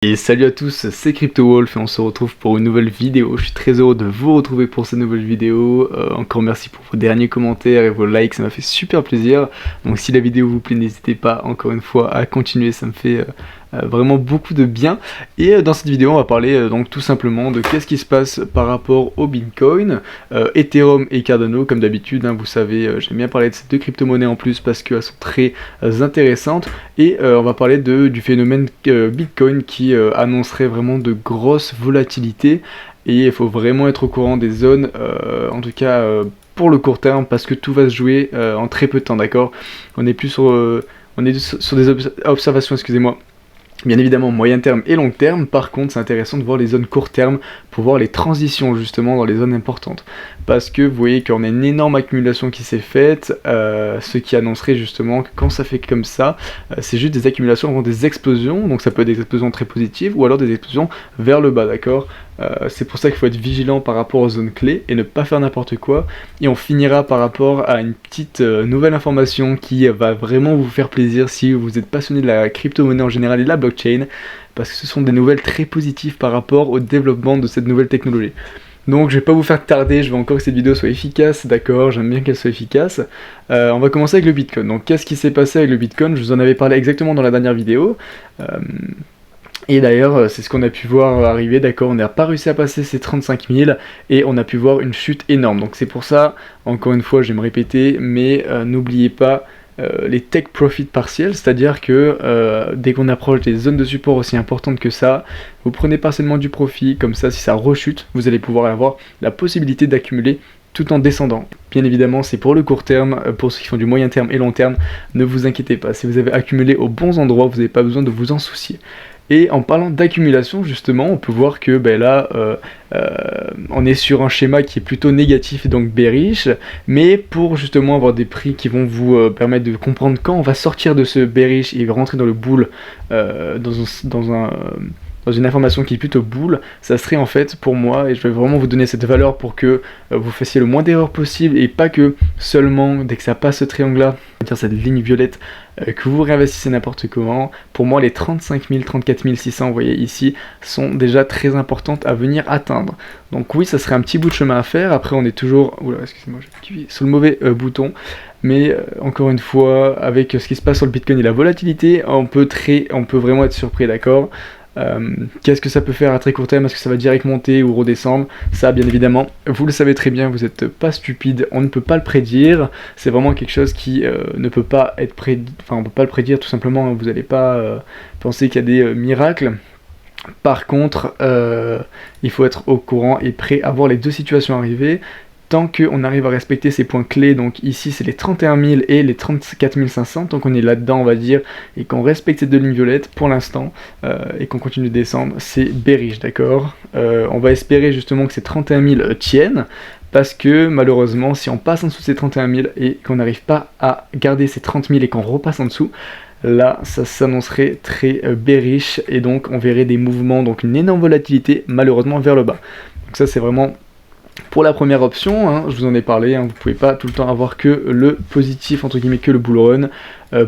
Et salut à tous, c'est CryptoWolf et on se retrouve pour une nouvelle vidéo. Je suis très heureux de vous retrouver pour cette nouvelle vidéo. Encore merci pour vos derniers commentaires et vos likes, ça m'a fait super plaisir. Donc si la vidéo vous plaît, n'hésitez pas encore une fois à continuer, ça me fait vraiment beaucoup de bien. Et dans cette vidéo on va parler donc tout simplement de qu'est-ce qui se passe par rapport au Bitcoin, Ethereum et Cardano. Comme d'habitude, vous savez, j'aime bien parler de ces deux crypto-monnaies en plus parce qu'elles sont très intéressantes. Et on va parler du phénomène Bitcoin qui annoncerait vraiment de grosses volatilités. Et il faut vraiment être au courant des zones, en tout cas pour le court terme, parce que tout va se jouer en très peu de temps, d'accord. On est plus sur des observations, excusez-moi, bien évidemment moyen terme et long terme. Par contre c'est intéressant de voir les zones court terme pour voir les transitions justement dans les zones importantes, parce que vous voyez qu'on a une énorme accumulation qui s'est faite, ce qui annoncerait justement que quand ça fait comme ça, c'est juste des accumulations avant des explosions. Donc ça peut être des explosions très positives ou alors des explosions vers le bas, d'accord. C'est pour ça qu'il faut être vigilant par rapport aux zones clés et ne pas faire n'importe quoi. Et on finira par rapport à une petite nouvelle information qui va vraiment vous faire plaisir si vous êtes passionné de la crypto-monnaie en général et de la blockchain, parce que ce sont des nouvelles très positives par rapport au développement de cette nouvelle technologie. Donc je vais pas vous faire tarder, je veux encore que cette vidéo soit efficace, d'accord, j'aime bien qu'elle soit efficace. On va commencer avec le Bitcoin. Donc qu'est-ce qui s'est passé avec le Bitcoin? Je vous en avais parlé exactement dans la dernière vidéo. Et d'ailleurs, c'est ce qu'on a pu voir arriver, d'accord, on n'a pas réussi à passer ces 35 000 et on a pu voir une chute énorme. Donc c'est pour ça, encore une fois, je vais me répéter, mais n'oubliez pas les take profit partiels, c'est-à-dire que dès qu'on approche des zones de support aussi importantes que ça, vous prenez partiellement du profit, comme ça si ça rechute, vous allez pouvoir avoir la possibilité d'accumuler tout en descendant. Bien évidemment, c'est pour le court terme, pour ceux qui font du moyen terme et long terme, ne vous inquiétez pas, si vous avez accumulé aux bons endroits, vous n'avez pas besoin de vous en soucier. Et en parlant d'accumulation, justement, on peut voir que là, on est sur un schéma qui est plutôt négatif et donc bearish, mais pour justement avoir des prix qui vont vous permettre de comprendre quand on va sortir de ce bearish et rentrer dans le bull, dans une information qui est plutôt bull, ça serait en fait pour moi, et je vais vraiment vous donner cette valeur pour que vous fassiez le moins d'erreurs possible et pas que seulement dès que ça passe ce triangle là, c'est-à-dire cette ligne violette, que vous réinvestissez n'importe comment. Pour moi les 35 000, 34 600, vous voyez ici, sont déjà très importantes à venir atteindre. Donc oui, ça serait un petit bout de chemin à faire. Après on est toujours, oula excusez-moi, j'ai appuyé sur le mauvais bouton, mais encore une fois, avec ce qui se passe sur le Bitcoin et la volatilité, on peut vraiment être surpris, d'accord. Qu'est-ce que ça peut faire à très court terme? Est-ce que ça va direct monter ou redescendre? Ça, bien évidemment, vous le savez très bien, vous n'êtes pas stupide, on ne peut pas le prédire. C'est vraiment quelque chose qui ne peut pas être prédit, enfin on ne peut pas le prédire tout simplement, vous n'allez pas penser qu'il y a des miracles. Par contre, il faut être au courant et prêt à voir les deux situations arriver. Tant qu'on arrive à respecter ces points clés, donc ici c'est les 31 000 et les 34 500, tant qu'on est là-dedans on va dire, et qu'on respecte ces deux lignes violettes pour l'instant, et qu'on continue de descendre, c'est bearish, d'accord. On va espérer justement que ces 31 000 tiennent, parce que malheureusement si on passe en dessous de ces 31 000 et qu'on n'arrive pas à garder ces 30 000 et qu'on repasse en dessous, là ça s'annoncerait très bearish, et donc on verrait des mouvements, donc une énorme volatilité malheureusement vers le bas. Donc ça c'est vraiment pour la première option, je vous en ai parlé, vous pouvez pas tout le temps avoir que le positif, entre guillemets, que le bull run.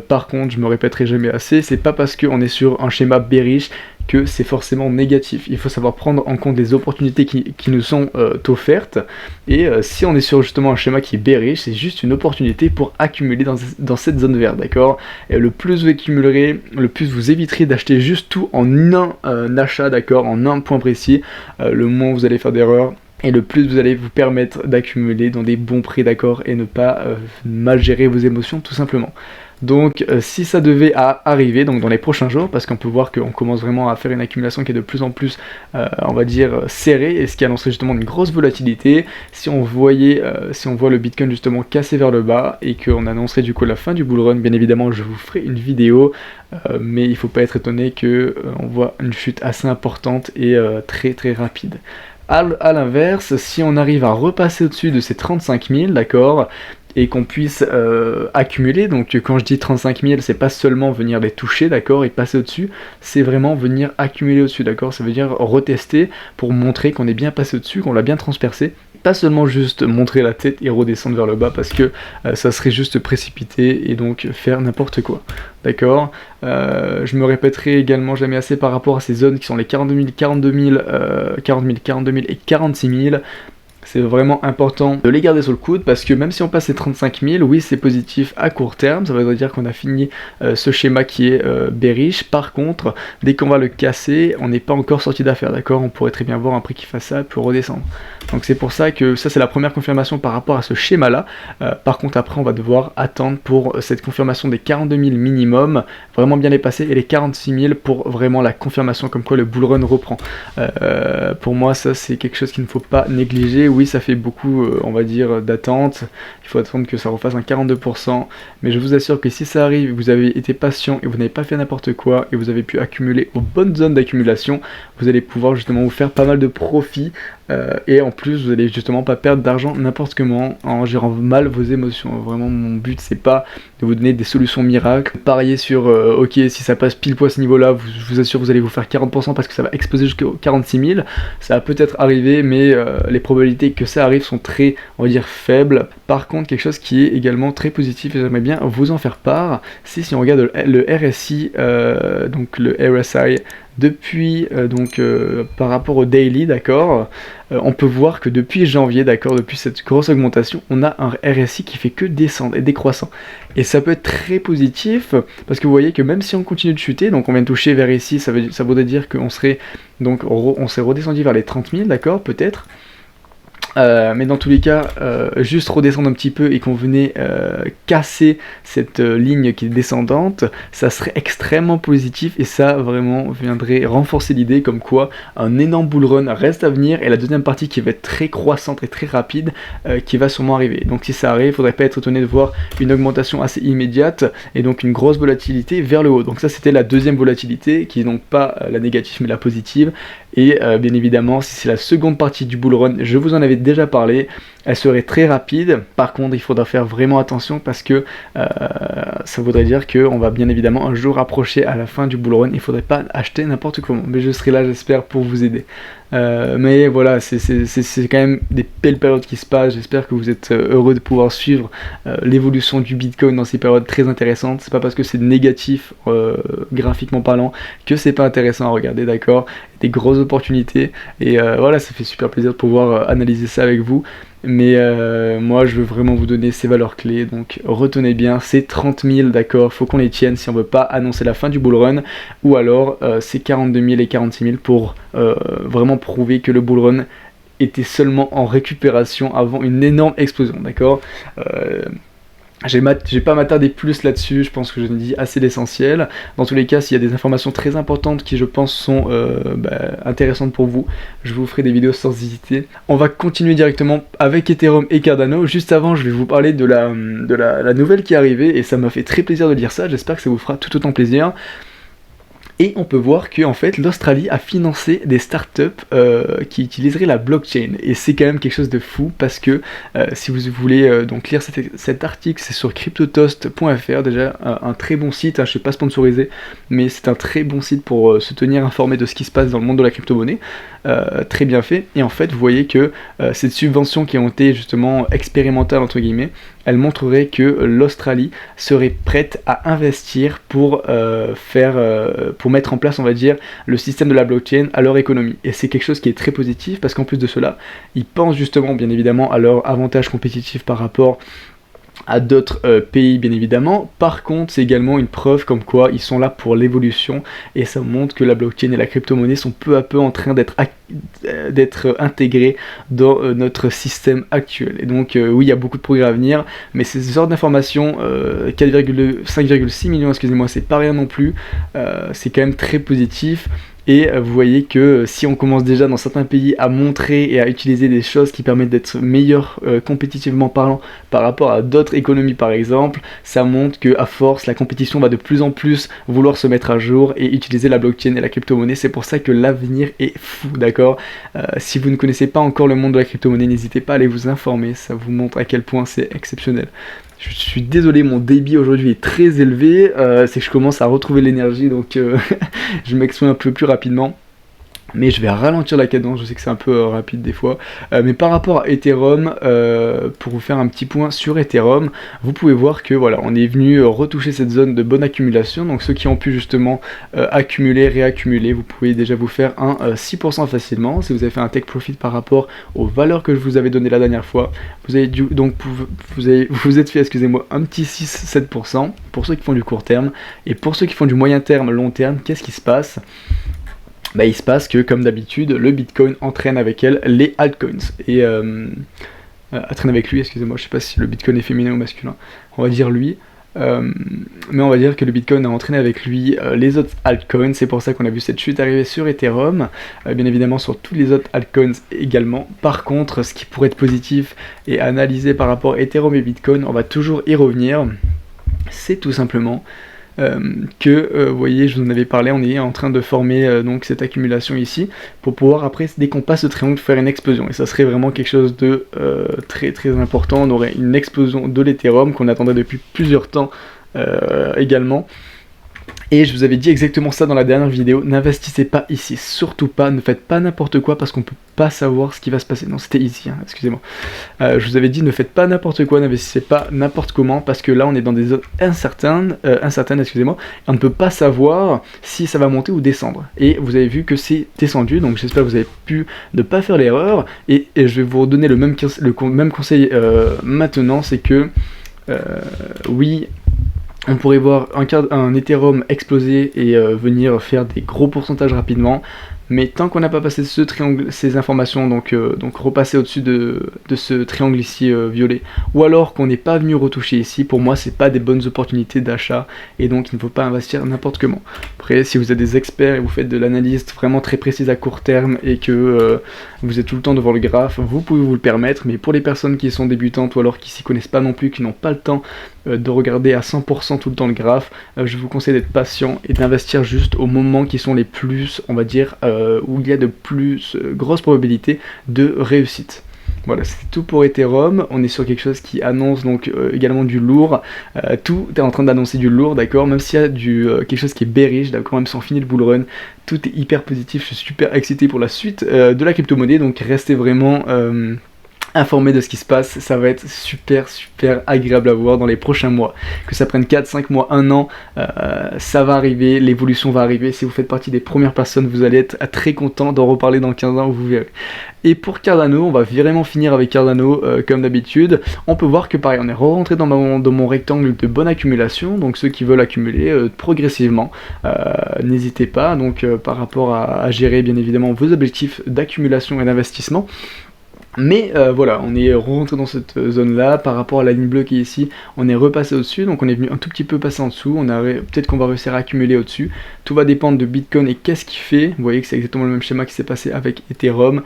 Par contre, je me répéterai jamais assez, c'est pas parce qu'on est sur un schéma bearish que c'est forcément négatif. Il faut savoir prendre en compte les opportunités qui nous sont offertes, et si on est sur justement un schéma qui est bearish, c'est juste une opportunité pour accumuler dans cette zone verte, d'accord. Et le plus vous accumulerez, le plus vous éviterez d'acheter juste tout en un achat, d'accord, en un point précis, le moins vous allez faire d'erreurs, et le plus vous allez vous permettre d'accumuler dans des bons prix, d'accord, et ne pas mal gérer vos émotions tout simplement. Donc si ça devait arriver donc dans les prochains jours, parce qu'on peut voir qu'on commence vraiment à faire une accumulation qui est de plus en plus, on va dire, serrée, et ce qui annoncerait justement une grosse volatilité, si on voit le Bitcoin justement casser vers le bas, et qu'on annoncerait du coup la fin du bull run, bien évidemment je vous ferai une vidéo, mais il ne faut pas être étonné qu'on voit une chute assez importante et très très rapide. À l'inverse, si on arrive à repasser au-dessus de ces 35 000, d'accord, et qu'on puisse accumuler, donc quand je dis 35 000, c'est pas seulement venir les toucher, d'accord, et passer au-dessus, c'est vraiment venir accumuler au-dessus, d'accord, ça veut dire retester pour montrer qu'on est bien passé au-dessus, qu'on l'a bien transpercé, pas seulement juste montrer la tête et redescendre vers le bas parce que ça serait juste précipiter et donc faire n'importe quoi. D'accord. Je me répéterai également jamais assez par rapport à ces zones qui sont les 42 000, 42 000, 40 000, 42 000 et 46 000. C'est vraiment important de les garder sous le coude parce que même si on passe les 35 000, oui c'est positif à court terme, ça veut dire qu'on a fini ce schéma qui est bearish. Par contre, dès qu'on va le casser, on n'est pas encore sorti d'affaire, d'accord. On pourrait très bien voir un prix qui fasse ça puis redescendre. Donc c'est pour ça que ça c'est la première confirmation par rapport à ce schéma là. Par contre après on va devoir attendre pour cette confirmation des 42 000 minimum, vraiment bien les passer, et les 46 000 pour vraiment la confirmation comme quoi le bull run reprend. Pour moi ça c'est quelque chose qu'il ne faut pas négliger. Oui ça fait beaucoup on va dire d'attente, il faut attendre que ça refasse un 42%, mais je vous assure que si ça arrive, vous avez été patient et vous n'avez pas fait n'importe quoi et vous avez pu accumuler aux bonnes zones d'accumulation, vous allez pouvoir justement vous faire pas mal de profits. Et en plus vous allez justement pas perdre d'argent n'importe comment en gérant mal vos émotions. Vraiment mon but c'est pas de vous donner des solutions miracles, parier sur ok si ça passe pile poil à ce niveau là, je vous assure vous allez vous faire 40% parce que ça va exploser jusqu'aux 46 000, ça va peut-être arriver mais les probabilités que ça arrive sont très on va dire faibles. Par contre quelque chose qui est également très positif et j'aimerais bien vous en faire part, c'est si on regarde le RSI, donc le RSI depuis par rapport au daily, d'accord, on peut voir que depuis janvier, d'accord, depuis cette grosse augmentation, on a un RSI qui fait que descendre et décroissant. Et ça peut être très positif parce que vous voyez que même si on continue de chuter, donc on vient de toucher vers ici, ça voudrait dire qu'on serait donc on s'est redescendu vers les 30 000, d'accord, peut-être. Mais dans tous les cas, juste redescendre un petit peu et qu'on venait casser cette ligne qui est descendante, ça serait extrêmement positif et ça vraiment viendrait renforcer l'idée comme quoi un énorme bull run reste à venir et la deuxième partie qui va être très croissante et très rapide qui va sûrement arriver. Donc si ça arrive, il ne faudrait pas être étonné de voir une augmentation assez immédiate et donc une grosse volatilité vers le haut. Donc ça c'était la deuxième volatilité qui est donc pas la négative mais la positive. Et bien évidemment, si c'est la seconde partie du bull run, je vous en avais déjà parlé, elle serait très rapide. Par contre, il faudra faire vraiment attention parce que ça voudrait dire qu'on va bien évidemment un jour approcher à la fin du bull run. Il ne faudrait pas acheter n'importe comment. Mais je serai là, j'espère, pour vous aider. Mais voilà, c'est quand même des belles périodes qui se passent. J'espère que vous êtes heureux de pouvoir suivre l'évolution du Bitcoin dans ces périodes très intéressantes. C'est pas parce que c'est négatif graphiquement parlant que c'est pas intéressant à regarder, d'accord. Des grosses opportunités et voilà, ça fait super plaisir de pouvoir analyser ça avec vous. Mais moi je veux vraiment vous donner ces valeurs clés, donc retenez bien, c'est 30 000, d'accord, faut qu'on les tienne si on veut pas annoncer la fin du bull run, ou alors c'est 42 000 et 46 000 pour vraiment prouver que le bull run était seulement en récupération avant une énorme explosion, d'accord. Je vais pas m'attarder plus là-dessus, je pense que je vous ai dit assez l'essentiel. Dans tous les cas, s'il y a des informations très importantes qui je pense sont intéressantes pour vous, je vous ferai des vidéos sans hésiter. On va continuer directement avec Ethereum et Cardano. Juste avant, je vais vous parler de la nouvelle qui est arrivée et ça m'a fait très plaisir de lire ça, j'espère que ça vous fera tout autant plaisir. Et on peut voir que en fait l'Australie a financé des startups qui utiliseraient la blockchain. Et c'est quand même quelque chose de fou parce que si vous voulez donc lire cet article, c'est sur cryptotoast.fr, déjà un très bon site, hein, je ne suis pas sponsorisé, mais c'est un très bon site pour se tenir informé de ce qui se passe dans le monde de la crypto-monnaie. Très bien fait. Et en fait vous voyez que ces subventions qui ont été justement expérimentales entre guillemets, elle montrerait que l'Australie serait prête à investir pour pour mettre en place, on va dire, le système de la blockchain à leur économie. Et c'est quelque chose qui est très positif parce qu'en plus de cela, ils pensent justement, bien évidemment, à leur avantage compétitif par rapport à d'autres pays bien évidemment. Par contre c'est également une preuve comme quoi ils sont là pour l'évolution et ça montre que la blockchain et la crypto-monnaie sont peu à peu en train d'être intégrés dans notre système actuel. Et donc oui il y a beaucoup de progrès à venir, mais ces sortes d'informations, 5,6 millions excusez-moi, c'est pas rien non plus, c'est quand même très positif. Et vous voyez que si on commence déjà dans certains pays à montrer et à utiliser des choses qui permettent d'être meilleurs compétitivement parlant par rapport à d'autres économies par exemple, ça montre que à force la compétition va de plus en plus vouloir se mettre à jour et utiliser la blockchain et la crypto-monnaie. C'est pour ça que l'avenir est fou, d'accord. Si vous ne connaissez pas encore le monde de la crypto-monnaie, n'hésitez pas à aller vous informer, ça vous montre à quel point c'est exceptionnel. Je suis désolé, mon débit aujourd'hui est très élevé, c'est que je commence à retrouver l'énergie, donc je m'exprime un peu plus rapidement. mais je vais ralentir la cadence, je sais que c'est un peu rapide des fois, mais par rapport à Ethereum, pour vous faire un petit point sur Ethereum, vous pouvez voir que voilà, on est venu retoucher cette zone de bonne accumulation, donc ceux qui ont pu justement accumuler, réaccumuler, vous pouvez déjà vous faire un 6% facilement, si vous avez fait un take profit par rapport aux valeurs que je vous avais données la dernière fois, vous avez dû, donc vous êtes fait, excusez-moi, un petit 6-7% pour ceux qui font du court terme, et pour ceux qui font du moyen terme, long terme, qu'est-ce qui se passe ? Bah, il se passe que, comme d'habitude, le Bitcoin entraîne avec elle les altcoins. Et entraîne avec lui, excusez-moi, je sais pas si le Bitcoin est féminin ou masculin, on va dire lui. Mais on va dire que le Bitcoin a entraîné avec lui les autres altcoins, c'est pour ça qu'on a vu cette chute arriver sur Ethereum, bien évidemment sur tous les autres altcoins également. Par contre, ce qui pourrait être positif et analysé par rapport à Ethereum et Bitcoin, on va toujours y revenir, c'est tout simplement vous voyez, je vous en avais parlé, on est en train de former donc cette accumulation ici, pour pouvoir après, dès qu'on passe le triangle, faire une explosion, et ça serait vraiment quelque chose de très très important, on aurait une explosion de l'Ethereum qu'on attendait depuis plusieurs temps également. Et je vous avais dit exactement ça dans la dernière vidéo, n'investissez pas ici, surtout pas, ne faites pas n'importe quoi parce qu'on peut pas savoir ce qui va se passer. Non, c'était ici, hein, excusez-moi. Je vous avais dit ne faites pas n'importe quoi, n'investissez pas n'importe comment, parce que là on est dans des zones incertaines, excusez-moi, et on ne peut pas savoir si ça va monter ou descendre. Et vous avez vu que c'est descendu, donc j'espère que vous avez pu ne pas faire l'erreur, et je vais vous redonner le même conseil maintenant, c'est que, oui, on pourrait voir un Ethereum exploser et venir faire des gros pourcentages rapidement, mais tant qu'on n'a pas passé ce triangle, ces informations, donc repasser au-dessus de ce triangle ici violet, ou alors qu'on n'est pas venu retoucher ici, pour moi c'est pas des bonnes opportunités d'achat, et donc il ne faut pas investir n'importe comment. Après, si vous êtes des experts et vous faites de l'analyse vraiment très précise à court terme, et que vous êtes tout le temps devant le graphe, vous pouvez vous le permettre, mais pour les personnes qui sont débutantes, ou alors qui s'y connaissent pas non plus, qui n'ont pas le temps de regarder à 100% tout le temps le graphe, je vous conseille d'être patient et d'investir juste aux moments qui sont les plus, on va dire, où il y a de plus grosses probabilités de réussite. Voilà, c'est tout pour Ethereum. On est sur quelque chose qui annonce donc également du lourd. Tout est en train d'annoncer du lourd, d'accord. Même s'il y a quelque chose qui est bearish, d'accord. Même si on finit le bull run, tout est hyper positif. Je suis super excité pour la suite de la crypto-monnaie. Donc restez vraiment informé de ce qui se passe, ça va être super agréable à voir dans les prochains mois. Que ça prenne 4, 5 mois, 1 an, ça va arriver, l'évolution va arriver. Si vous faites partie des premières personnes, vous allez être très content d'en reparler dans 15 ans, vous verrez. Et pour Cardano, on va vraiment finir avec Cardano comme d'habitude. On peut voir que pareil, on est rentré dans mon rectangle de bonne accumulation, donc ceux qui veulent accumuler progressivement, n'hésitez pas, donc par rapport à gérer bien évidemment vos objectifs d'accumulation et d'investissement. Mais voilà, on est rentré dans cette zone là, par rapport à la ligne bleue qui est ici, on est repassé au-dessus, donc on est venu un tout petit peu passer en dessous, peut-être qu'on va réussir à accumuler au-dessus, tout va dépendre de Bitcoin et qu'est-ce qu'il fait, vous voyez que c'est exactement le même schéma qui s'est passé avec Ethereum,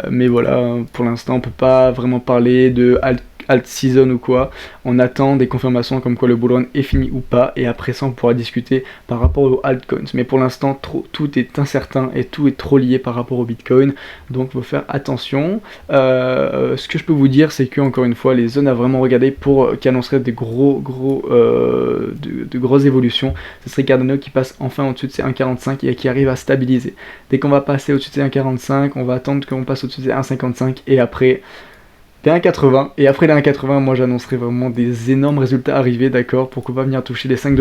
mais voilà, pour l'instant on peut pas vraiment parler de alt season ou quoi, on attend des confirmations comme quoi le bull run est fini ou pas, et après ça on pourra discuter par rapport aux altcoins, mais pour l'instant tout est incertain et tout est trop lié par rapport au Bitcoin, donc il faut faire attention. Ce que je peux vous dire, c'est que encore une fois, les zones à vraiment regarder pour qui annonceraient des de grosses évolutions, ce serait Cardano qui passe enfin au-dessus de ces 1,45 et qui arrive à stabiliser. Dès qu'on va passer au-dessus de ces 1,45, on va attendre qu'on passe au-dessus de ces 1,55 et après des 1,80, et après les 1,80, moi j'annoncerai vraiment des énormes résultats arrivés, d'accord, pour qu'on va venir toucher les 5$,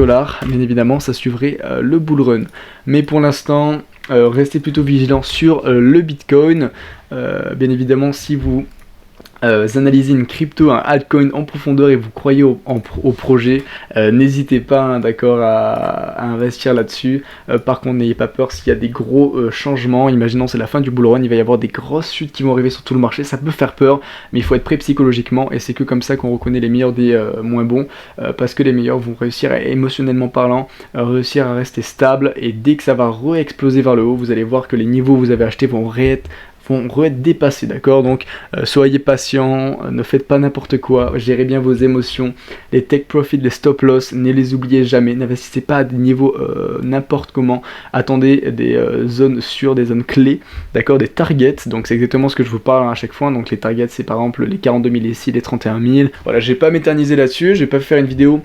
bien évidemment ça suivrait le bull run. Mais pour l'instant, restez plutôt vigilants sur le Bitcoin, bien évidemment si vous analysez une crypto, un altcoin en profondeur et vous croyez au projet, n'hésitez pas, hein, d'accord, à investir là-dessus. Par contre, n'ayez pas peur s'il y a des gros changements. Imaginons c'est la fin du bull run, il va y avoir des grosses chutes qui vont arriver sur tout le marché. Ça peut faire peur, mais il faut être prêt psychologiquement et c'est que comme ça qu'on reconnaît les meilleurs des moins bons, parce que les meilleurs vont réussir, émotionnellement parlant, réussir à rester stable, et dès que ça va re-exploser vers le haut, vous allez voir que les niveaux que vous avez achetés vont être dépassés, d'accord. Donc soyez patient, ne faites pas n'importe quoi, gérez bien vos émotions, les take profit, les stop loss, ne les oubliez jamais, n'investissez pas à des niveaux n'importe comment, attendez des zones sûres, des zones clés, d'accord, des targets, donc c'est exactement ce que je vous parle à chaque fois. Donc les targets, c'est par exemple les 42 000 ici, les 31 000, voilà, je vais pas m'éterniser là-dessus, je vais pas faire une vidéo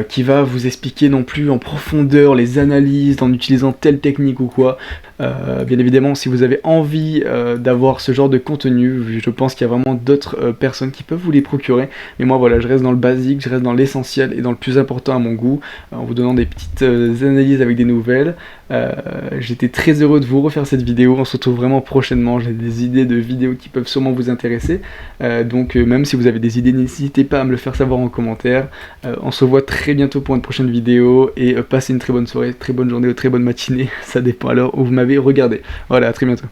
qui va vous expliquer non plus en profondeur les analyses en utilisant telle technique ou quoi. Bien évidemment, si vous avez envie d'avoir ce genre de contenu, je pense qu'il y a vraiment d'autres personnes qui peuvent vous les procurer. Mais moi voilà, je reste dans le basique, je reste dans l'essentiel et dans le plus important à mon goût, en vous donnant des petites analyses avec des nouvelles. J'étais très heureux de vous refaire cette vidéo, on se retrouve vraiment prochainement, j'ai des idées de vidéos qui peuvent sûrement vous intéresser. Donc même si vous avez des idées, n'hésitez pas à me le faire savoir en commentaire. On se voit très bientôt pour une prochaine vidéo et passez une très bonne soirée, très bonne journée ou très bonne matinée, ça dépend alors où vous m'avez regardé. Voilà, à très bientôt.